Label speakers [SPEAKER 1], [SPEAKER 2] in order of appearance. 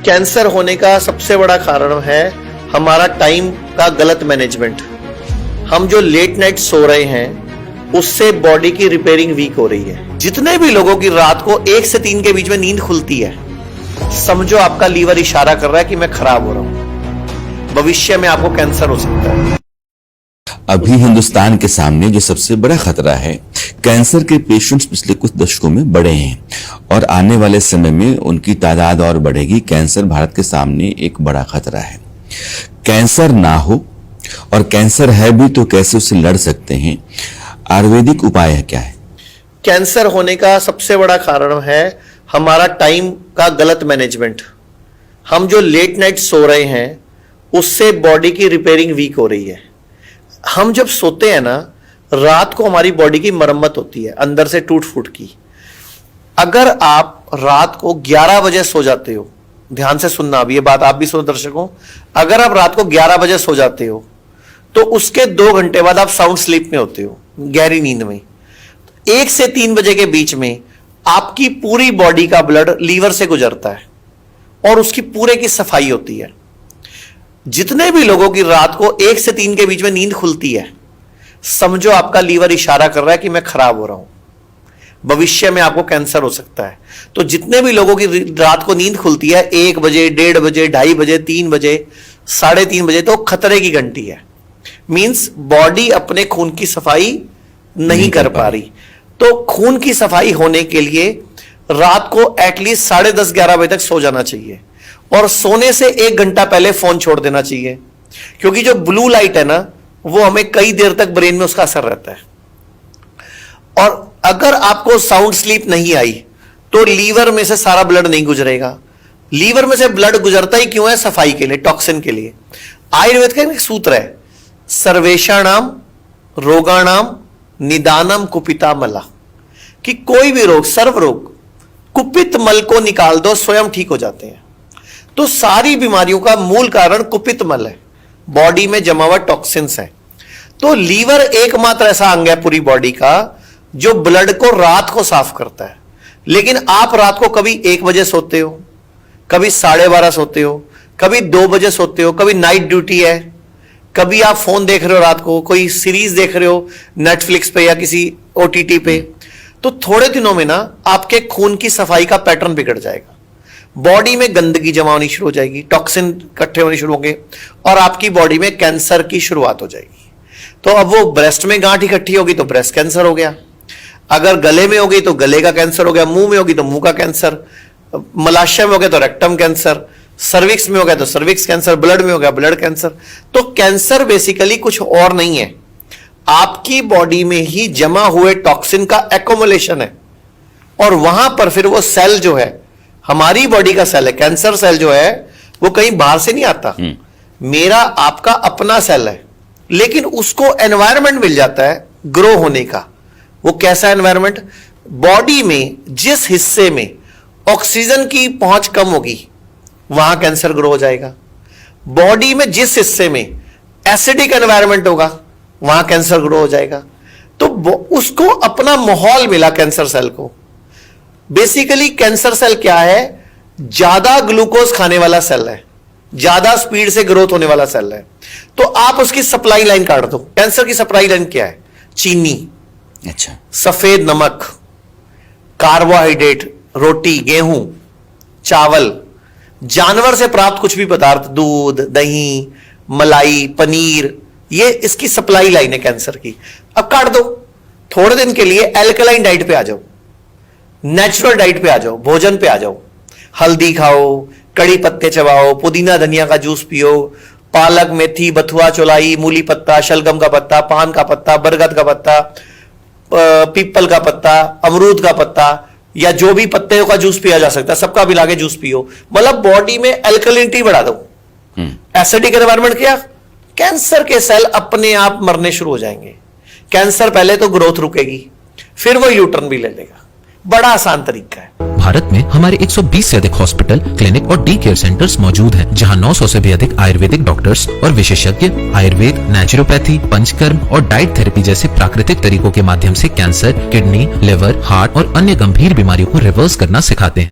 [SPEAKER 1] Cancer होने का सबसे बड़ा कारण है हमारा टाइम का गलत मैनेजमेंट। हम जो लेट नाइट सो रहे हैं उससे बॉडी की रिपेयरिंग वीक हो रही है। जितने भी लोगों की रात को 1 से 3 के बीच में नींद खुलती है, समझो आपका लीवर इशारा कर रहा है कि मैं खराब हो रहा हूं, भविष्य में आपको कैंसर हो सकता है।
[SPEAKER 2] अभी हिंदुस्तान के सामने जो सबसे बड़ा खतरा है, कैंसर के पेशेंट्स पिछले कुछ दशकों में बढ़े हैं और आने वाले समय में उनकी तादाद और बढ़ेगी। कैंसर भारत के सामने एक बड़ा खतरा है। कैंसर ना हो और कैंसर है भी तो कैसे उससे लड़ सकते हैं, आयुर्वेदिक उपाय क्या है?
[SPEAKER 1] कैंसर होने का सबसे बड़ा कारण है हमारा टाइम का गलत मैनेजमेंट। हम जो लेट नाइट सो रहे हैं उससे बॉडी की रिपेयरिंग वीक हो रही है। हम जब सोते हैं ना, रात को हमारी बॉडी की मरम्मत होती है अंदर से टूट फूट की। अगर आप रात को 11 बजे सो जाते हो, ध्यान से सुनना, अब ये बात आप भी सुनो दर्शकों, अगर आप रात को 11 बजे सो जाते हो तो उसके 2 घंटे बाद आप साउंड स्लीप में होते हो, गहरी नींद में। 1 से 3 बजे के बीच में आपकी पूरी बॉडी का ब्लड लीवर से गुजरता है और उसकी पूरे की सफाई होती है। जितने भी लोगों की रात को 1 से 3 के बीच में नींद खुलती है, समझो आपका लीवर इशारा कर रहा है कि मैं खराब हो रहा हूं, भविष्य में आपको कैंसर हो सकता है। तो जितने भी लोगों की रात को नींद खुलती है 1 बजे, 1:30 बजे, 2:30 बजे, 3 बजे, 3:30 बजे, तो खतरे की घंटी है। मींस बॉडी अपने खून की सफाई नहीं कर पा रही। तो खून की सफाई होने के लिए रात को एटलीस्ट 10:30, 11 बजे तक सो जाना चाहिए और सोने से 1 घंटा पहले फोन छोड़ देना चाहिए, क्योंकि जो ब्लू लाइट है ना, वो हमें कई देर तक ब्रेन में उसका असर रहता है। और अगर आपको साउंड स्लीप नहीं आई तो लीवर में से सारा ब्लड नहीं गुजरेगा। लीवर में से ब्लड गुजरता ही क्यों है? सफाई के लिए, टॉक्सिन के लिए। आयुर्वेद का एक सूत्र है, सर्वेषाणाम रोगाणाम निदानम कुपिता मला, कि कोई भी रोग, सर्व रोग, कुपित मल को निकाल दो, स्वयं ठीक हो जाते हैं। तो सारी बीमारियों का मूल कारण कुपित मल है, बॉडी में जमा हुआ टॉक्सिन्स है। तो लीवर एकमात्र ऐसा अंग है पूरी बॉडी का जो ब्लड को रात को साफ करता है। लेकिन आप रात को कभी 1 बजे सोते हो, कभी 12:30 सोते हो, कभी 2 बजे सोते हो, कभी नाइट ड्यूटी है, कभी आप फोन देख रहे हो रात को, कोई सीरीज देख रहे हो नेटफ्लिक्स पे या किसी OTT पे। तो थोड़े दिनों में ना आपके खून की सफाई का पैटर्न बिगड़ जाएगा, बॉडी में गंदगी जमा होनी शुरू हो जाएगी, टॉक्सिन इकट्ठे होने शुरू होंगे और आपकी बॉडी में कैंसर की शुरुआत हो जाएगी। तो अब वो ब्रेस्ट में गांठ इकट्ठी होगी तो ब्रेस्ट कैंसर हो गया, अगर गले में होगी तो गले का कैंसर हो गया, मुंह में होगी तो मुंह का कैंसर, मलाशय में हो गया तो रेक्टम कैंसर, सर्विक्स में हो गया तो सर्विक्स कैंसर, ब्लड में हो गया ब्लड कैंसर। तो कैंसर बेसिकली कुछ और नहीं है, आपकी बॉडी में ही जमा हुए टॉक्सिन का एक्युमुलेशन है। और वहां पर फिर वो सेल जो है, हमारी बॉडी का सेल है, कैंसर सेल जो है वो कहीं बाहर से नहीं आता, मेरा आपका अपना सेल है, लेकिन उसको एनवायरनमेंट मिल जाता है ग्रो होने का। वो कैसा एनवायरनमेंट? बॉडी में जिस हिस्से में ऑक्सीजन की पहुंच कम होगी वहां कैंसर ग्रो हो जाएगा। बॉडी में जिस हिस्से में एसिडिक एनवायरनमेंट होगा वहां कैंसर ग्रो हो जाएगा। तो उसको अपना माहौल मिला कैंसर सेल को। बेसिकली कैंसर सेल क्या है? ज्यादा ग्लूकोज खाने वाला सेल है, ज्यादा स्पीड से ग्रोथ होने वाला सेल है। तो आप उसकी सप्लाई लाइन काट दो। कैंसर की सप्लाई लाइन क्या है? चीनी,
[SPEAKER 2] अच्छा,
[SPEAKER 1] सफेद नमक, कार्बोहाइड्रेट, रोटी, गेहूं, चावल, जानवर से प्राप्त कुछ भी पदार्थ, दूध, दही, मलाई, पनीर, ये इसकी सप्लाई लाइन है कैंसर की। अब काट दो, थोड़े दिन के लिए एल्कलाइन डाइट पे आ जाओ, नेचुरल डाइट पे आ जाओ, भोजन पे आ जाओ। हल्दी खाओ, कड़ी पत्ते चबाओ, पुदीना धनिया का जूस पियो, पालक, मेथी, बथुआ, चौलाई, मूली पत्ता, शलगम का पत्ता, पान का पत्ता, बरगद का पत्ता, पीपल का पत्ता, अमरूद का पत्ता, या जो भी पत्ते का जूस पिया जा सकता है सबका मिला के जूस पियो। मतलब बॉडी में एल्कलिनिटी बढ़ा दो। एसिडिक एनवायरनमेंट किया, कैंसर के सेल अपने आप मरने शुरू हो जाएंगे। कैंसर पहले तो ग्रोथ रुकेगी, फिर वो यूटर्न भी ले लेगा। बड़ा आसान तरीका है।
[SPEAKER 3] भारत में हमारे 120 से अधिक हॉस्पिटल, क्लिनिक और डी केयर सेंटर्स मौजूद हैं, जहां 900 से भी अधिक आयुर्वेदिक डॉक्टर्स और विशेषज्ञ आयुर्वेद, नेचुरोपैथी, पंचकर्म और डाइट थेरेपी जैसे प्राकृतिक तरीकों के माध्यम से कैंसर, किडनी, लिवर, हार्ट और अन्य गंभीर बीमारियों को रिवर्स करना सिखाते हैं।